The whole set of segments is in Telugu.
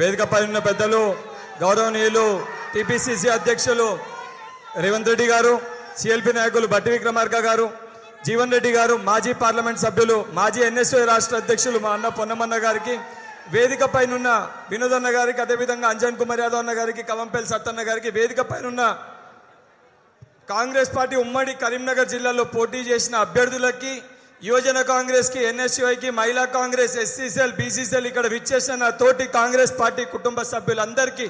వేదికపై ఉన్న పెద్దలు గౌరవనీయులు టీపీసీసీ అధ్యక్షులు రేవంత్ రెడ్డి గారు, సిఎల్పి నాయకులు బట్టి విక్రమార్క గారు, జీవన్ రెడ్డి గారు, మాజీ పార్లమెంట్ సభ్యులు, మాజీ ఎన్ఎస్యూ రాష్ట్ర అధ్యక్షులు మా అన్న పొన్నమన్న గారికి, వేదిక పైనున్న వినోద్ అన్న గారికి, అదేవిధంగా అంజన్ కుమార్ యాదవ్ అన్న గారికి, కవంపల్లి సత్తన్న గారికి, వేదిక పైనున్న కాంగ్రెస్ పార్టీ ఉమ్మడి కరీంనగర్ జిల్లాలో పోటీ చేసిన అభ్యర్థులకి, యువజన కాంగ్రెస్ కి, ఎన్ఎస్యూఐకి, మహిళా కాంగ్రెస్, ఎస్సీసీఎల్, బీసీసీఎల్, ఇక్కడ విచ్చేసిన నా తోటి కాంగ్రెస్ పార్టీ కుటుంబ సభ్యులందరికీ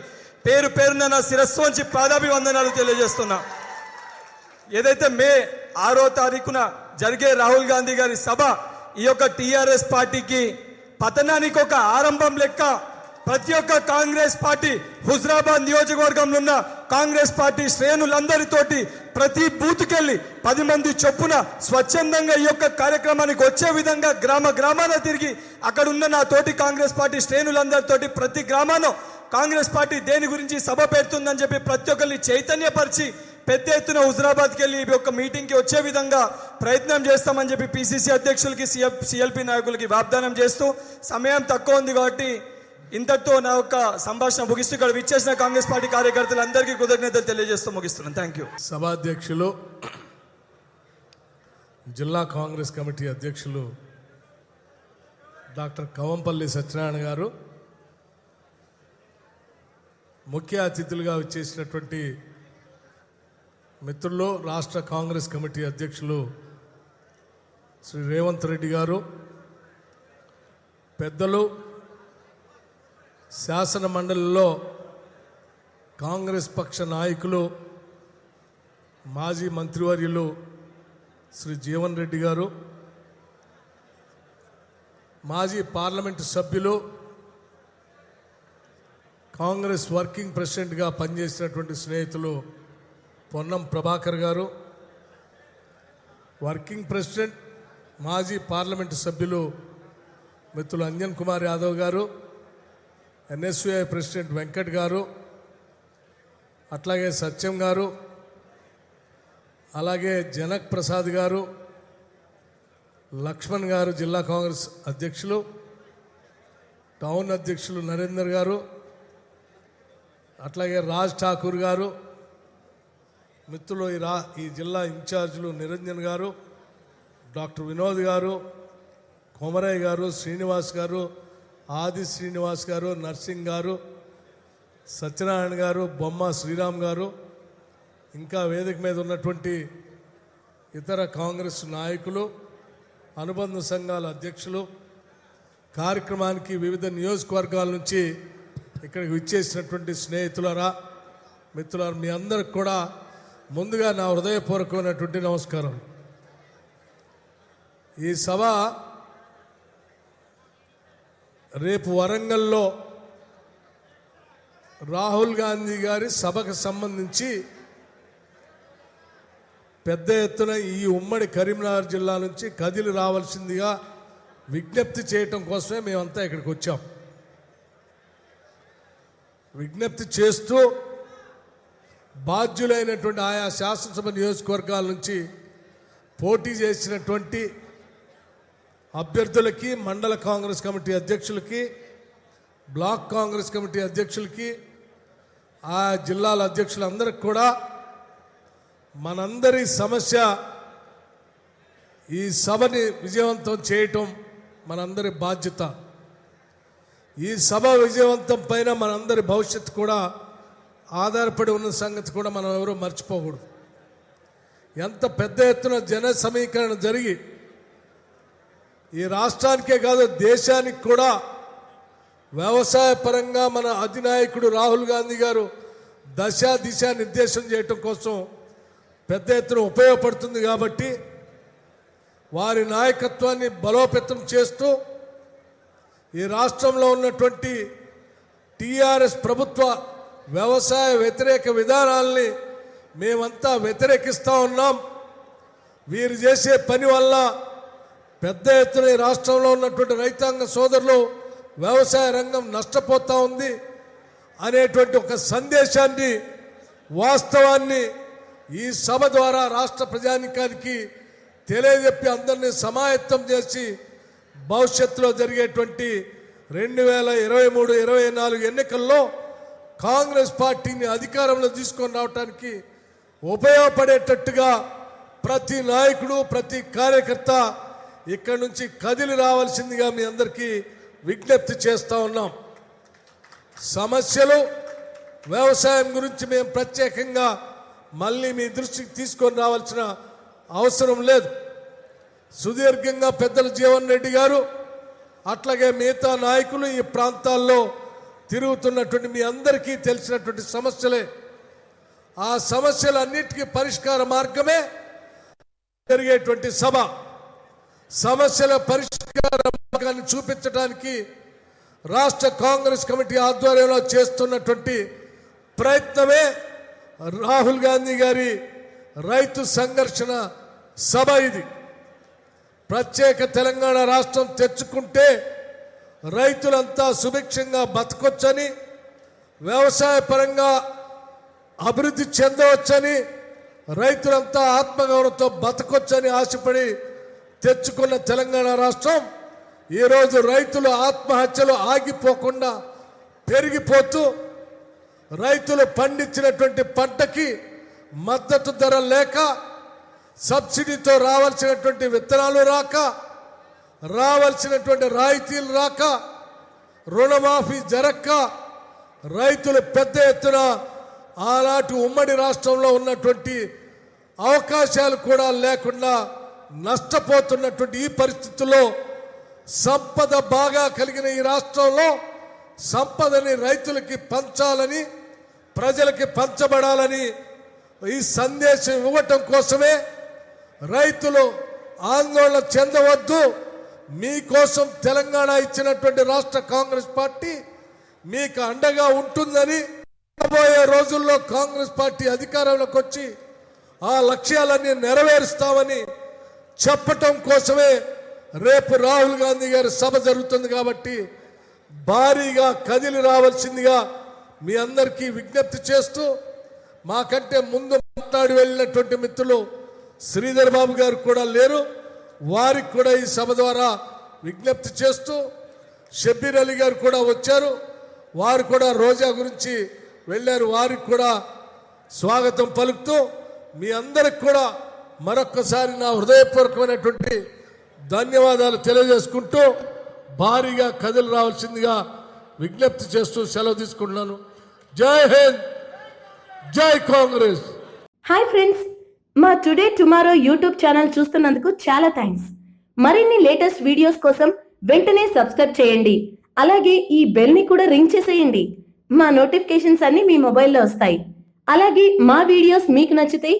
పేరు పేరున నా శిరస్సుంచి పాదాభివందనాలు తెలియజేస్తున్నా. ఏదైతే మే 6వ తారీఖున జరిగే రాహుల్ గాంధీ గారి సభ ఈ యొక్క టీఆర్ఎస్ పార్టీకి పతనానికి ఒక ఆరంభం లెక్క ప్రతి ఒక్క కాంగ్రెస్ పార్టీ హుజరాబాద్ నియోజకవర్గంలో ఉన్న కాంగ్రెస్ పార్టీ శ్రేణులందరితోటి ప్రతి బూత్కెళ్ళి 10 మంది చొప్పున స్వచ్ఛందంగా ఈ యొక్క కార్యక్రమానికి వచ్చే విధంగా గ్రామ గ్రామాన తిరిగి అక్కడ ఉన్న నా తోటి కాంగ్రెస్ పార్టీ శ్రేణులందరితోటి ప్రతి గ్రామాన కాంగ్రెస్ పార్టీ దేని గురించి సభ పెడుతుందని చెప్పి ప్రతి ఒక్కరిని చైతన్యపరిచి పెద్ద ఎత్తున హుజరాబాద్కి వెళ్ళి ఈ యొక్క మీటింగ్కి వచ్చే విధంగా ప్రయత్నం చేస్తామని చెప్పి పిసిసి అధ్యక్షులకి, సిఎల్పి నాయకులకి వాగ్దానం చేస్తూ, సమయం తక్కువ ఉంది కాబట్టి ఇంతటితో నా యొక్క సంభాషణ ముగిస్తూ ఇక్కడ విచ్చేసిన కాంగ్రెస్ పార్టీ కార్యకర్తలందరికీ కృతజ్ఞతలు తెలియజేస్తూ ముగిస్తున్నాను. Thank you. సభాధ్యక్షులు, జిల్లా కాంగ్రెస్ కమిటీ అధ్యక్షులు డాక్టర్ కవంపల్లి సత్యనారాయణ గారు, ముఖ్య అతిథులుగా వచ్చేసినటువంటి మిత్రులు రాష్ట్ర కాంగ్రెస్ కమిటీ అధ్యక్షులు శ్రీ రేవంత్ రెడ్డి గారు, పెద్దలు, శాసన మండలిలో కాంగ్రెస్ పక్ష నాయకులు, మాజీ మంత్రివర్యులు శ్రీ జీవన్ రెడ్డి గారు, మాజీ పార్లమెంటు సభ్యులు, కాంగ్రెస్ వర్కింగ్ ప్రెసిడెంట్గా పనిచేసినటువంటి స్నేహితులు పొన్నం ప్రభాకర్ గారు, వర్కింగ్ ప్రెసిడెంట్, మాజీ పార్లమెంటు సభ్యులు మిత్రులు అంజన్ కుమార్ యాదవ్ గారు, ఎన్ఎస్యూఐ ప్రెసిడెంట్ వెంకట్ గారు, అట్లాగే సత్యం గారు, అలాగే జనక్ ప్రసాద్ గారు, లక్ష్మణ్ గారు, జిల్లా కాంగ్రెస్ అధ్యక్షులు, టౌన్ అధ్యక్షులు నరేందర్ గారు, అట్లాగే రాజ్ ఠాకూర్ గారు, మిత్రులు ఈ జిల్లా ఇన్ఛార్జీలు నిరంజన్ గారు, డాక్టర్ వినోద్ గారు, కొమరయ్య గారు, శ్రీనివాస్ గారు, ఆది శ్రీనివాస్ గారు, నర్సింగ్ గారు, సత్యనారాయణ గారు, బొమ్మ శ్రీరామ్ గారు, ఇంకా వేదిక మీద ఉన్నటువంటి ఇతర కాంగ్రెస్ నాయకులు, అనుబంధ సంఘాల అధ్యక్షులు, కార్యక్రమానికి వివిధ నియోజకవర్గాల నుంచి ఇక్కడికి విచ్చేసినటువంటి స్నేహితులరా, మిత్రులారా, మీ అందరికి కూడా ముందుగా నా హృదయపూర్వకమైనటువంటి నమస్కారం. ఈ సభ రేపు వరంగల్లో రాహుల్ గాంధీ గారి సభకు సంబంధించి పెద్ద ఎత్తున ఈ ఉమ్మడి కరీంనగర్ జిల్లా నుంచి కదిలి రావాల్సిందిగా విజ్ఞప్తి చేయటం కోసమే మేమంతా ఇక్కడికి వచ్చాం. విజ్ఞప్తి చేస్తూ బాధ్యులైనటువంటి ఆయా శాసనసభ నియోజకవర్గాల నుంచి పోటీ చేసినటువంటి అభ్యర్థులకి, మండల కాంగ్రెస్ కమిటీ అధ్యక్షులకి, బ్లాక్ కాంగ్రెస్ కమిటీ అధ్యక్షులకి, ఆ జిల్లాల అధ్యక్షులందరికీ కూడా మనందరి సమస్య ఈ సభని విజయవంతం చేయటం మనందరి బాధ్యత. ఈ సభ విజయవంతం పైన మనందరి భవిష్యత్తు కూడా ఆధారపడి ఉన్న సంగతి కూడా మనం ఎవరూ మర్చిపోకూడదు. ఎంత పెద్ద ఎత్తున జన సమీకరణ జరిగి ఈ రాష్ట్రానికే కాదు దేశానికి కూడా వ్యవసాయ పరంగా మన అధినాయకుడు రాహుల్ గాంధీ గారు దిశా నిర్దేశం చేయటం కోసం పెద్ద ఎత్తున ఉపయోగపడుతుంది. కాబట్టి వారి నాయకత్వాన్ని బలోపేతం చేస్తూ ఈ రాష్ట్రంలో ఉన్నటువంటి టీఆర్ఎస్ ప్రభుత్వ వ్యవసాయ వ్యతిరేక విధానాల్ని మేమంతా వ్యతిరేకిస్తూ ఉన్నాం. వీరు చేసే పని వల్ల పెద్ద ఎత్తున ఈ రాష్ట్రంలో ఉన్నటువంటి రైతాంగ సోదరులు, వ్యవసాయ రంగం నష్టపోతూ ఉంది అనేటువంటి ఒక సందేశాన్ని, వాస్తవాన్ని ఈ సభ ద్వారా రాష్ట్ర ప్రజానీకానికి తెలియజెప్పి అందరినీ సమాయత్తం చేసి భవిష్యత్తులో జరిగేటువంటి 2023-24 ఎన్నికల్లో కాంగ్రెస్ పార్టీని అధికారంలో తీసుకొని రావడానికి ఉపయోగపడేటట్టుగా ప్రతి నాయకుడు ప్రతి కార్యకర్త ఇక్కడి నుంచి కదిలి రావాల్సిందిగా మీ అందరికీ విజ్ఞప్తి చేస్తా ఉన్నాం. సమస్యలు వ్యవసాయం గురించి మేము ప్రత్యేకంగా మళ్ళీ మీ దృష్టికి తీసుకొని రావాల్సిన అవసరం లేదు. సుదీర్ఘంగా పెద్దలు జీవన్ రెడ్డి గారు అట్లాగే మిగతా నాయకులు ఈ ప్రాంతాల్లో తిరుగుతున్నటువంటి మీ అందరికీ తెలిసినటువంటి సమస్యలే. ఆ సమస్యలన్నిటికీ పరిష్కార మార్గమే జరిగేటువంటి సభ. సమస్యల పరిష్కార మార్గాన్ని చూపించడానికి రాష్ట్ర కాంగ్రెస్ కమిటీ ఆధ్వర్యంలో చేస్తున్నటువంటి ప్రయత్నమే రాహుల్ గాంధీ గారి రైతు సంఘర్షణ సభ. ఇది ప్రత్యేక తెలంగాణ రాష్ట్రం తెచ్చుకుంటే రైతులంతా సుభిక్షంగా బతకొచ్చని, వ్యవసాయ పరంగా అభివృద్ధి చెందవచ్చని, రైతులంతా ఆత్మగౌరవంతో బతకొచ్చని ఆశపడి తెచ్చుకున్న తెలంగాణ రాష్ట్రం ఈరోజు రైతుల ఆత్మహత్యలు ఆగిపోకుండా పెరిగిపోతూ, రైతులు పండించినటువంటి పంటకి మద్దతు ధర లేక, సబ్సిడీతో రావాల్సినటువంటి విత్తనాలు రాక, రావాల్సినటువంటి రాయితీలు రాక, రుణమాఫీ జరక్క రైతులు పెద్ద ఎత్తున ఆనాటి ఉమ్మడి రాష్ట్రంలో ఉన్నటువంటి అవకాశాలు కూడా లేకుండా నష్టపోతున్నటువంటి ఈ పరిస్థితుల్లో సంపద బాగా కలిగిన ఈ రాష్ట్రంలో సంపదని రైతులకి పంచాలని, ప్రజలకి పంచబడాలని ఈ సందేశం ఇవ్వటం కోసమే రైతులు ఆందోళన చెందవద్దు, మీకోసం తెలంగాణ ఇచ్చినటువంటి రాష్ట్ర కాంగ్రెస్ పార్టీ మీకు అండగా ఉంటుందని, రాబోయే రోజుల్లో కాంగ్రెస్ పార్టీ అధికారంలోకి వచ్చి ఆ లక్ష్యాలన్నీ నెరవేరుస్తామని చెప్పటం కోసమే రేపు రాహుల్ గాంధీ గారి సభ జరుగుతుంది. కాబట్టి భారీగా కదిలి రావాల్సిందిగా మీ అందరికీ విజ్ఞప్తి చేస్తూ, మాకంటే ముందు మాట్లాడి వెళ్ళినటువంటి మిత్రులు శ్రీధర్ బాబు గారు కూడా లేరు, వారికి కూడా ఈ సభ ద్వారా విజ్ఞప్తి చేస్తూ, షబ్బీర్ అలీ గారు కూడా వచ్చారు, వారు కూడా రోజా గురించి వెళ్ళారు, వారికి కూడా స్వాగతం పలుకుతూ మీ అందరికి కూడా మరొక్కసారి నా హృదయపూర్వకమైనటువంటి ధన్యవాదాలు తెలియజేసుకుంటూ భారీగా కదిలి రావాల్సిందిగా విజ్ఞప్తి చేస్తూ సెలవు తీసుకుంటున్నాను. జై హింద్, జై కాంగ్రెస్. హాయ్ ఫ్రెండ్స్, మా టుడే టుమారో యూట్యూబ్ ఛానల్ చూస్తున్నందుకు చాలా థ్యాంక్స్. మరిన్ని లేటెస్ట్ వీడియోస్ కోసం వెంటనే సబ్స్క్రైబ్ చేయండి. అలాగే ఈ బెల్ ని కూడా రింగ్ చేసేయండి. మా నోటిఫికేషన్స్ అన్ని మీ మొబైల్లో వస్తాయి. అలాగే మా వీడియోస్ మీకు నచ్చితే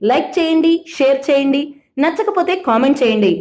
లైక్ చేయండి, షేర్ చేయండి, నచ్చకపోతే కామెంట్ చేయండి.